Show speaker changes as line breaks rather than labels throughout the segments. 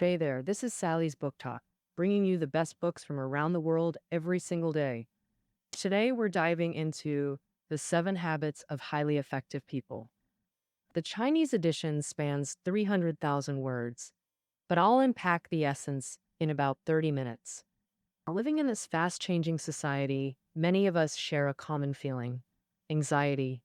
Hey there, this is Sally's Book Talk, bringing you the best books from around the world every single day. Today, we're diving into The 7 Habits of Highly Effective People. The Chinese edition spans 300,000 words, but I'll unpack the essence in about 30 minutes. Living in this fast changing society, many of us share a common feeling: anxiety.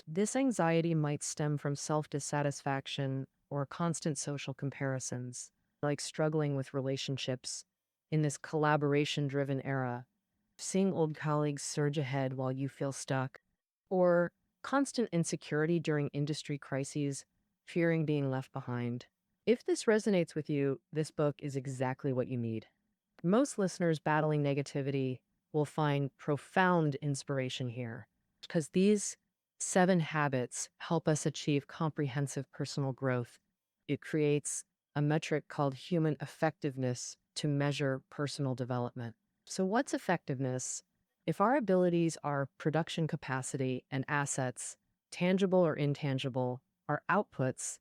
This anxiety might stem from self dissatisfaction or constant social comparisons, like struggling with relationships in this collaboration driven era, seeing old colleagues surge ahead while you feel stuck, or constant insecurity during industry crises, fearing being left behind. If this resonates with you, this book is exactly what you need. Most listeners battling negativity will find profound inspiration here because these 7 habits help us achieve comprehensive personal growth. It creates a metric called human effectiveness to measure personal development. So, what's effectiveness? If our abilities are production capacity and assets, tangible or intangible, are outputs,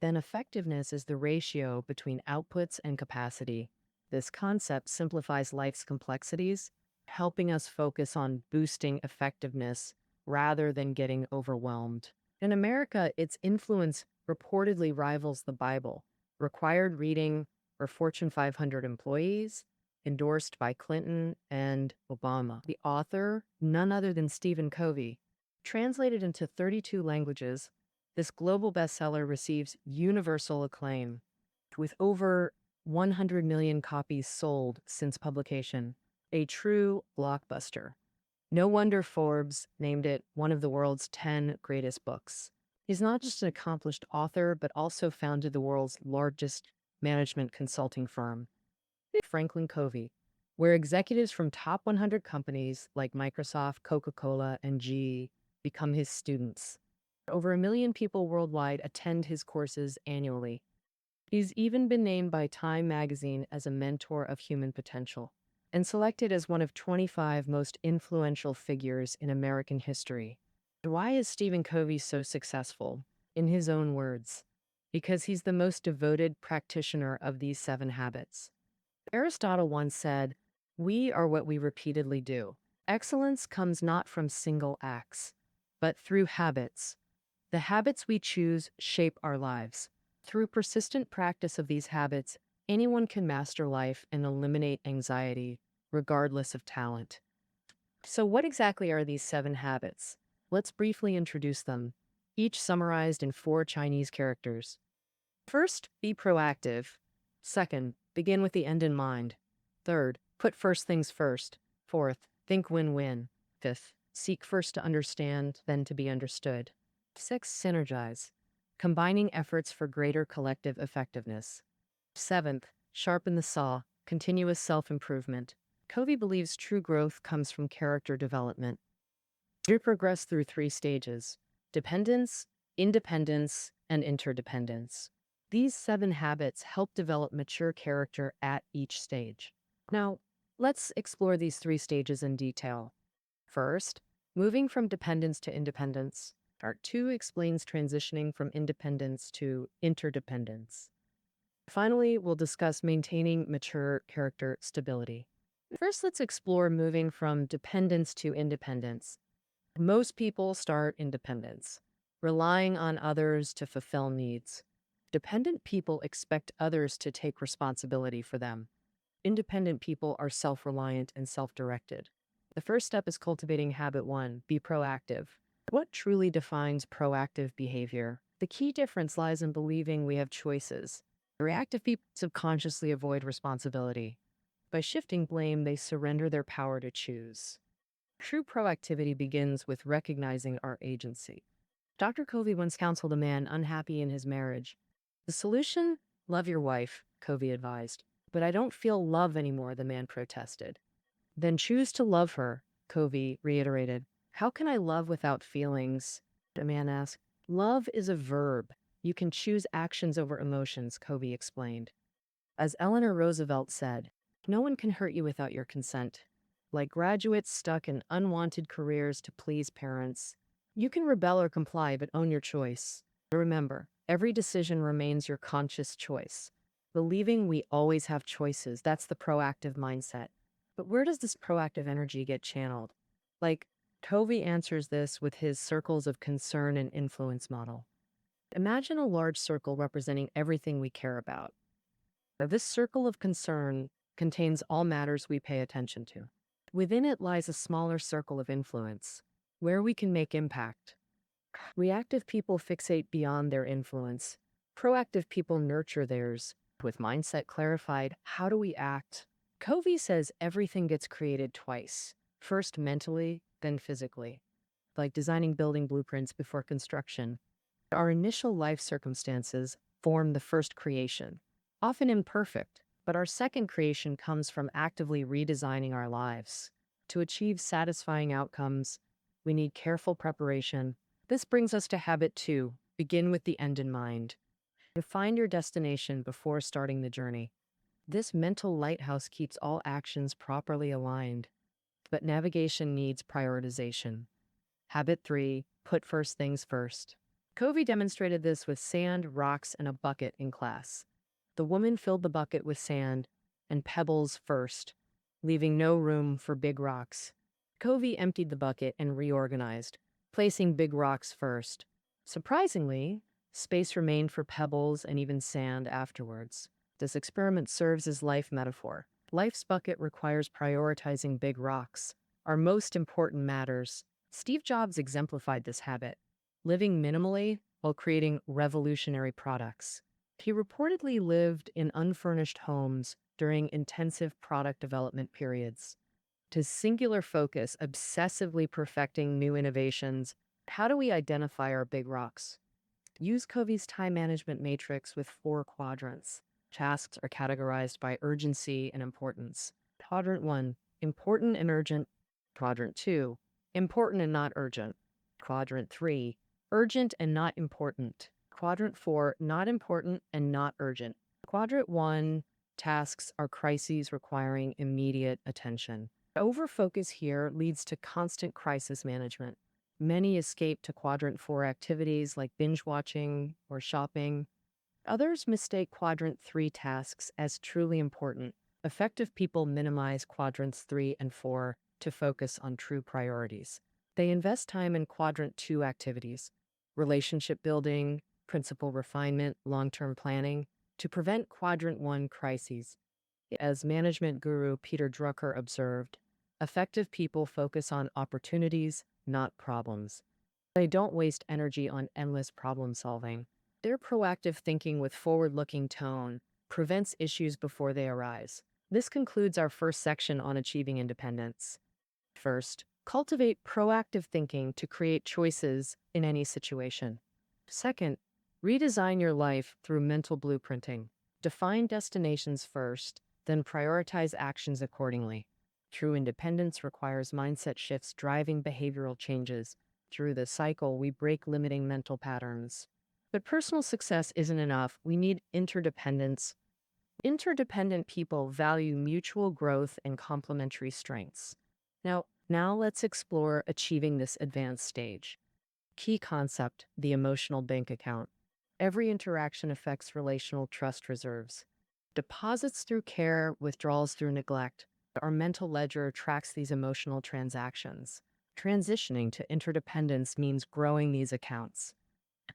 then effectiveness is the ratio between outputs and capacity. This concept simplifies life's complexities, helping us focus on boosting effectiveness rather than getting overwhelmed. In America, its influence reportedly rivals the Bible, required reading for Fortune 500 employees, endorsed by Clinton and Obama. The author, none other than Stephen Covey, translated into 32 languages, this global bestseller receives universal acclaim, with over 100 million copies sold since publication, a true blockbuster. No wonder Forbes named it one of the world's 10 greatest books. He's not just an accomplished author, but also founded the world's largest management consulting firm, Franklin Covey, where executives from top 100 companies like Microsoft, Coca-Cola, and GE become his students. Over 1 million people worldwide attend his courses annually. He's even been named by Time magazine as a mentor of human potential and selected as one of 25 most influential figures in American history. Why is Stephen Covey so successful? In his own words, because he's the most devoted practitioner of these 7 habits. Aristotle once said, "We are what we repeatedly do." Excellence comes not from single acts, but through habits. The habits we choose shape our lives. Through persistent practice of these habits, anyone can master life and eliminate anxiety, regardless of talent. So, what exactly are these 7 habits? Let's briefly introduce them, each summarized in 4 Chinese characters. First, be proactive. Second, begin with the end in mind. Third, put first things first. Fourth, think win win. Fifth, seek first to understand, then to be understood. 6. Synergize, combining efforts for greater collective effectiveness. 7th, sharpen the saw, continuous self improvement. Covey believes true growth comes from character development. You progress through 3 stages: dependence, independence, and interdependence. These 7 habits help develop mature character at each stage. Now, let's explore these 3 stages in detail. First, moving from dependence to independence. Part 2 explains transitioning from independence to interdependence. Finally, we'll discuss maintaining mature character stability. First, let's explore moving from dependence to independence. Most people start in dependence, relying on others to fulfill needs. Dependent people expect others to take responsibility for them. Independent people are self reliant and self directed. The first step is cultivating habit 1: be proactive. What truly defines proactive behavior? The key difference lies in believing we have choices. Reactive people subconsciously avoid responsibility. By shifting blame, they surrender their power to choose. True proactivity begins with recognizing our agency. Dr. Covey once counseled a man unhappy in his marriage. The solution? Love your wife, Covey advised. But I don't feel love anymore, the man protested. Then choose to love her, Covey reiterated. How can I love without feelings? The man asked. Love is a verb. You can choose actions over emotions, Covey explained. As Eleanor Roosevelt said, no one can hurt you without your consent. Like graduates stuck in unwanted careers to please parents, you can rebel or comply, but own your choice. Remember, every decision remains your conscious choice. Believing we always have choices, that's the proactive mindset. But where does this proactive energy get channeled? Like, Tovey answers this with his circles of concern and influence model. Imagine a large circle representing everything we care about. Now, this circle of concern contains all matters we pay attention to. Within it lies a smaller circle of influence, where we can make impact. Reactive people fixate beyond their influence. Proactive people nurture theirs. With mindset clarified, how do we act? Covey says everything gets created twice, first mentally, then physically, like designing building blueprints before construction. Our initial life circumstances form the first creation, often imperfect, but our second creation comes from actively redesigning our lives. To achieve satisfying outcomes, we need careful preparation. This brings us to habit 2. Begin with the end in mind. Define your destination before starting the journey. This mental lighthouse keeps all actions properly aligned, but navigation needs prioritization. Habit 3. Put first things first. Covey demonstrated this with sand, rocks, and a bucket in class. The woman filled the bucket with sand and pebbles first, leaving no room for big rocks. Covey emptied the bucket and reorganized, placing big rocks first. Surprisingly, space remained for pebbles and even sand afterwards. This experiment serves as life metaphor. Life's bucket requires prioritizing big rocks, our most important matters. Steve Jobs exemplified this habit, living minimally while creating revolutionary products. He reportedly lived in unfurnished homes during intensive product development periods. To singular focus, obsessively perfecting new innovations, how do we identify our big rocks? Use Covey's time management matrix with 4 quadrants. Tasks are categorized by urgency and importance. Quadrant 1, important and urgent. Quadrant 2, important and not urgent. Quadrant 3, urgent and not important. Quadrant 4, not important and not urgent. Quadrant 1, tasks are crises requiring immediate attention. Overfocus here leads to constant crisis management. Many escape to Quadrant 4 activities like binge watching or shopping. Others mistake Quadrant 3 tasks as truly important. Effective people minimize Quadrants 3 and 4 to focus on true priorities. They invest time in Quadrant 2 activities, relationship building, principle refinement, long-term planning, to prevent Quadrant 1 crises. As management guru Peter Drucker observed, effective people focus on opportunities, not problems. They don't waste energy on endless problem solving. Their proactive thinking with forward-looking tone prevents issues before they arise. This concludes our first section on achieving independence. First, cultivate proactive thinking to create choices in any situation. Second, redesign your life through mental blueprinting. Define destinations first, then prioritize actions accordingly. True independence requires mindset shifts driving behavioral changes. Through this cycle, we break limiting mental patterns. But personal success isn't enough. We need interdependence. Interdependent people value mutual growth and complementary strengths. Now let's explore achieving this advanced stage. Key concept, the emotional bank account. Every interaction affects relational trust reserves. Deposits through care, withdrawals through neglect. Our mental ledger tracks these emotional transactions. Transitioning to interdependence means growing these accounts.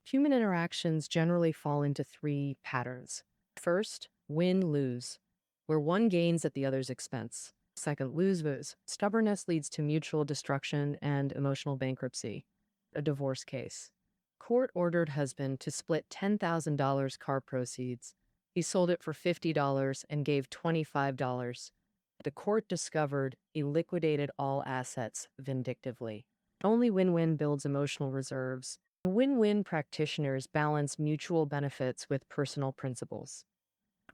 Human interactions generally fall into 3 patterns. First, win-lose, where one gains at the other's expense. Second, lose-lose. Stubbornness leads to mutual destruction and emotional bankruptcy. A divorce case. Court ordered husband to split $10,000 car proceeds. He sold it for $50 and gave $25. The court discovered he liquidated all assets vindictively. Only win-win builds emotional reserves. Win-win practitioners balance mutual benefits with personal principles.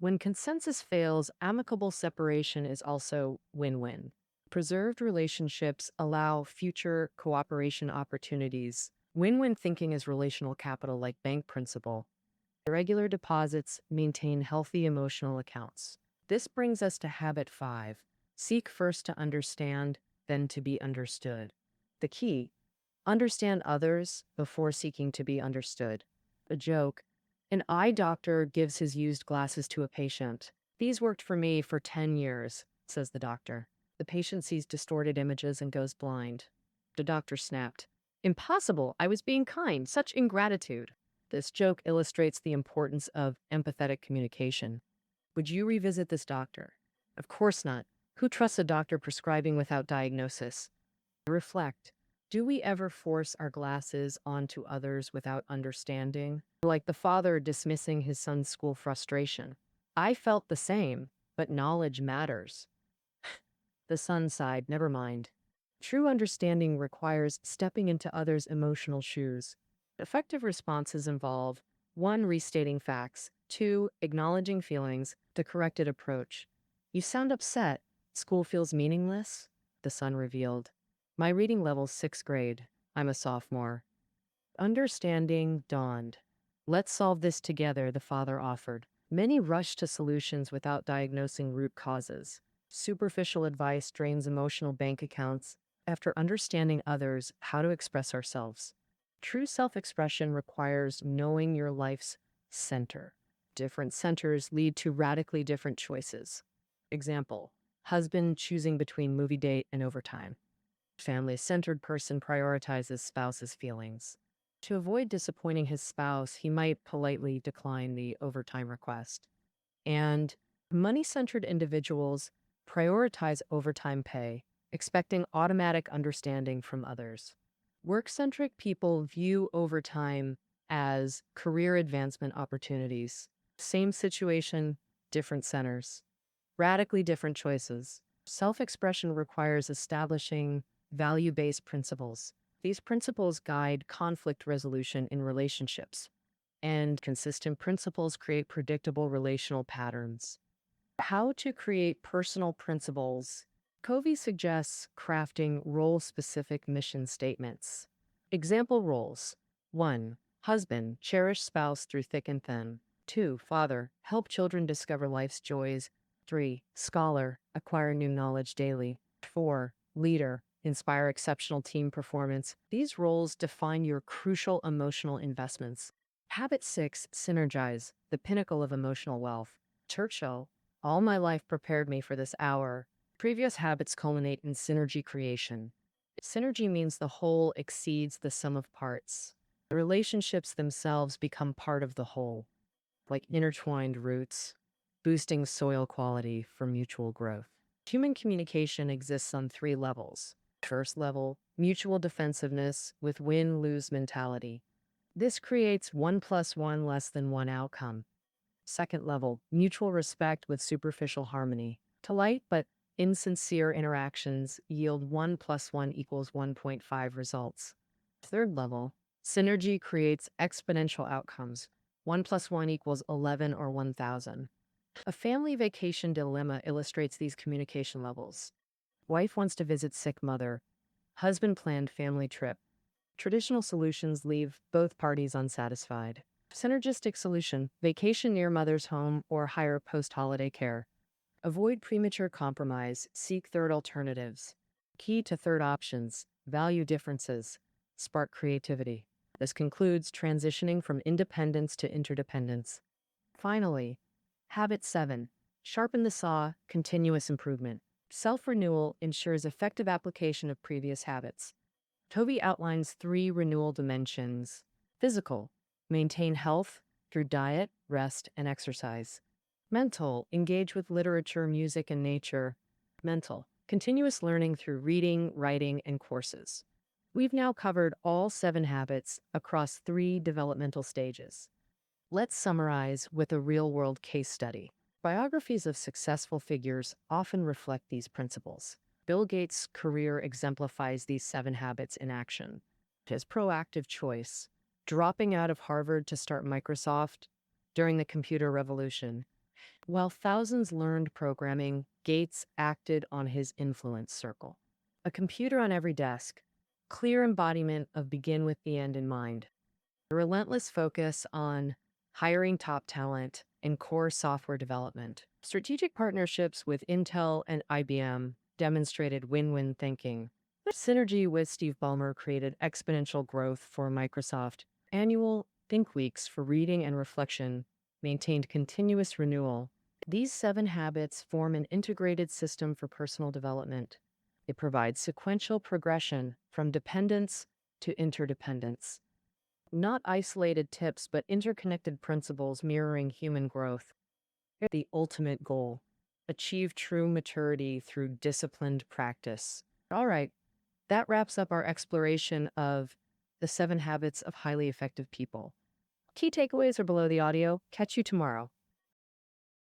When consensus fails, amicable separation is also win-win. Preserved relationships allow future cooperation opportunities. Win-win thinking is relational capital like bank principle. Regular deposits maintain healthy emotional accounts. This brings us to habit 5. Seek first to understand, then to be understood. The key, understand others before seeking to be understood. A joke, An eye doctor gives his used glasses to a patient. These worked for me for 10 years, says the doctor. The patient sees distorted images and goes blind. The doctor snapped. Impossible. I was being kind. Such ingratitude. This joke illustrates the importance of empathetic communication. Would you revisit this doctor? Of course not. Who trusts a doctor prescribing without diagnosis? Reflect. Do we ever force our glasses onto others without understanding? Like the father dismissing his son's school frustration. I felt the same, but knowledge matters. The son sighed, never mind. True understanding requires stepping into others' emotional shoes. Effective responses involve 1. Restating facts, 2. Acknowledging feelings, the corrected approach. You sound upset. School feels meaningless? The son revealed. My reading level's 6th grade. I'm a sophomore. Understanding dawned. Let's solve this together, the father offered. Many rush to solutions without diagnosing root causes. Superficial advice drains emotional bank accounts after understanding others how to express ourselves. True self-expression requires knowing your life's center. Different centers lead to radically different choices. Example, husband choosing between movie date and overtime. Family-centered person prioritizes spouse's feelings. To avoid disappointing his spouse, he might politely decline the overtime request. And money-centered individuals prioritize overtime pay, expecting automatic understanding from others. Work-centric people view overtime as career advancement opportunities. Same situation, different centers. Radically different choices. Self-expression requires establishing value-based principles. These principles guide conflict resolution in relationships, and consistent principles create predictable relational patterns. How to create personal principles. Covey suggests crafting role-specific mission statements. Example roles. 1. Husband, cherish spouse through thick and thin. 2. Father, help children discover life's joys. 3. Scholar, acquire new knowledge daily. 4. Leader, inspire exceptional team performance. These roles define your crucial emotional investments. Habit 6. Synergize, the pinnacle of emotional wealth. Churchill, all my life prepared me for this hour. Previous habits culminate in synergy creation. Synergy means the whole exceeds the sum of parts. The relationships themselves become part of the whole, like intertwined roots, boosting soil quality for mutual growth. Human communication exists on 3 levels. First level, mutual defensiveness with win-lose mentality. This creates 1 + 1 less than 1 outcome. Second level, mutual respect with superficial harmony. Polite but insincere interactions yield 1 + 1 = 1.5 results. Third level, synergy creates exponential outcomes. 1 + 1 = 11 or 1,000. A family vacation dilemma illustrates these communication levels. Wife wants to visit sick mother. Husband planned family trip. Traditional solutions leave both parties unsatisfied. Synergistic solution, vacation near mother's home or hire post-holiday care. Avoid premature compromise, seek third alternatives. Key to third options, value differences, spark creativity. This concludes transitioning from independence to interdependence. Finally, habit 7, sharpen the saw, continuous improvement. Self-renewal ensures effective application of previous habits. Covey outlines 3 renewal dimensions. Physical, maintain health through diet, rest, and exercise. Mental, engage with literature, music, and nature. Mental, continuous learning through reading, writing, and courses. We've now covered all 7 habits across 3 developmental stages. Let's summarize with a real-world case study. Biographies of successful figures often reflect these principles. Bill Gates' career exemplifies these 7 habits in action. His proactive choice, dropping out of Harvard to start Microsoft during the computer revolution. While thousands learned programming, Gates acted on his influence circle. A computer on every desk, clear embodiment of begin with the end in mind. A relentless focus on hiring top talent and core software development. Strategic partnerships with Intel and IBM demonstrated win-win thinking. Synergy with Steve Ballmer created exponential growth for Microsoft. Annual Think Weeks for reading and reflection maintained continuous renewal. These 7 habits form an integrated system for personal development. They provide sequential progression from dependence to interdependence. Not isolated tips, but interconnected principles mirroring human growth. The ultimate goal: achieve true maturity through disciplined practice. All right, that wraps up our exploration of the 7 habits of highly effective people. Key takeaways are below the audio. Catch you tomorrow.